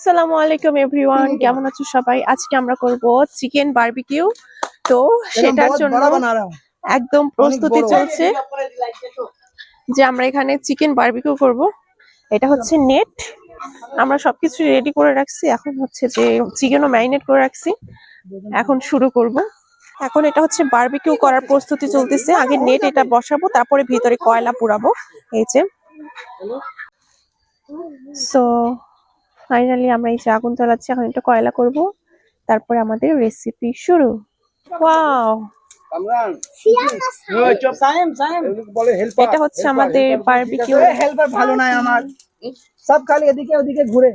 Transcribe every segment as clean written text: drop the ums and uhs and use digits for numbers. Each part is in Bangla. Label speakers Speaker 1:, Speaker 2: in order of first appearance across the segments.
Speaker 1: আসসালামু আলাইকুম এভরিওয়ান, কেমন আছো সবাই? আজকে আমরা করব চিকেন বারবিকিউ। তো সেটার জন্য একদম প্রস্তুতি চলছে যে আমরা এখানে চিকেন বারবিকিউ করব। এটা হচ্ছে নেট, আমরা সবকিছু রেডি করে রাখছি। এখন হচ্ছে যে চিকেনও ম্যারিনেট করে রাখছি, এখন শুরু করব। এখন এটা হচ্ছে বারবিকিউ করার প্রস্তুতি চলতেছে। আগে নেট এটা বসাবো, তারপরে ভিতরে কয়লা পুরাবো। এই যে সো ফাইনালি আমরা এই যে আগুন জ্বালাচ্ছি, এখন এটা কয়লা করব, তারপরে আমাদের রেসিপি শুরু। ওয়াও, এটা হচ্ছে আমাদের বারবিকিউ।
Speaker 2: হেল্পার ভালো নাই আমার, সব খালি এদিকে ওদিকে ঘুরে,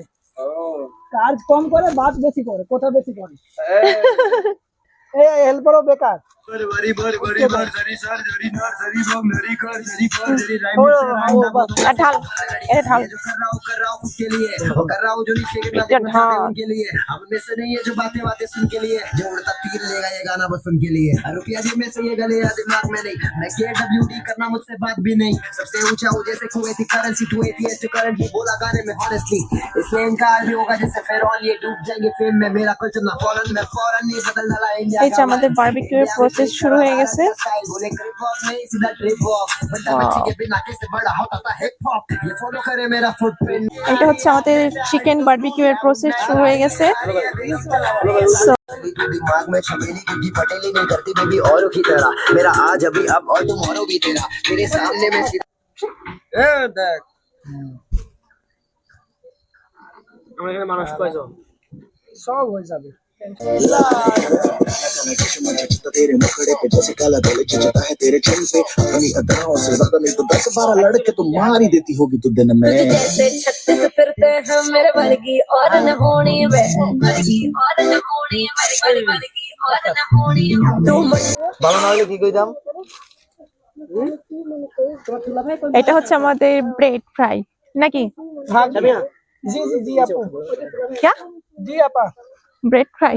Speaker 2: কাজ কম করে বাত বেশি করে, কথা বেশি করে। এই হেল্পারও বেকার।
Speaker 3: रुपया जी में से ये गले या दिमाग में नहीं, मैं KWD करना मुझसे बात भी नहीं, सबसे ऊंचा हूँ जैसे कुवैती करेंसी, 280 करेंट बोला गाने में हॉनेस्टली, इसलिए इनकार भी होगा जैसे फेरॉन, ये डूब जाएंगे फेम में, मेरा कल्चर ना फॉरन में फॉरन नहीं बदल डाला इंडिया।
Speaker 1: এই যে আমাদের বারবিকিউ এর প্রসেস শুরু হয়ে গেছে। এটা হচ্ছে আমাদের চিকেন বারবিকিউ এর প্রসেস শুরু হয়ে গেছে।
Speaker 3: दिमाग में छबेली की पटेली नहीं करती बेबी औरों की तरह, मेरा आज अभी अब और तुम्हारो भी तेरा, तेरे सामने में देख আমরা এখানে মানুষ কয়জন
Speaker 2: সব হয়ে যাবে।
Speaker 3: तेरे मुखड़े पे जैसे काला दिल चिचता है तेरे चिन से, अपनी अदाओं से ज्यादा नहीं तो 10-12 लड़के तुम मार ही देती होगी तू दिन में।
Speaker 4: जैसे 36 फिरते हैं मेरे वर्गी और न होनी वे वर्गी और न होनी मेरे वर्गी और न होनी तुम
Speaker 2: ভালো না হলে কি কইতাম?
Speaker 1: এটা হচ্ছে আমাদের ব্রেড ফ্রাই নাকি?
Speaker 2: হ্যাঁ জি জি জি আপু,
Speaker 1: क्या
Speaker 2: জি আপা,
Speaker 1: ব্রেড ফ্রাই?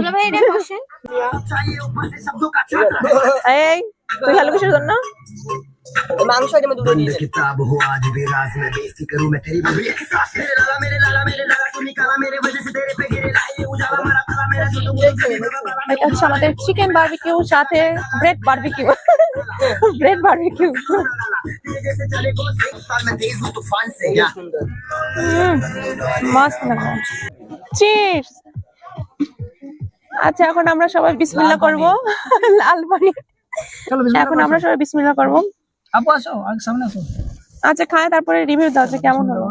Speaker 1: এই তুই হ্যালো কিসের জন্য?
Speaker 2: মাংস এটা মধ্যে দুটো দিয়ে
Speaker 3: किताब हो आज भी राज में बेइज्जती करूं मैं तेरी बबी एक सांस, मेरे लाला तू निकाला मेरे वजह से तेरे पे गिरे लाई उजाला मारा ताला मेरा जो
Speaker 1: এটা হচ্ছে আমাদের চিকেন বারবিকিউ সাথে ব্রেড বারবিকিউ। ব্রেড বারবিকিউ
Speaker 3: जैसे चले को सिख साल में तेज हूं तूफान से या
Speaker 1: মস্ত লাগা। চিজ। আচ্ছা এখন আমরা সবাই বিসমিল্লাহ করব। লাল পানি। এখন আমরা সবাই বিসমিল্লাহ করব।
Speaker 2: আপু আসো, আগে সামনে আসো।
Speaker 1: আচ্ছা খায় তারপরে রিভিউ দাও যে কেমন হলো।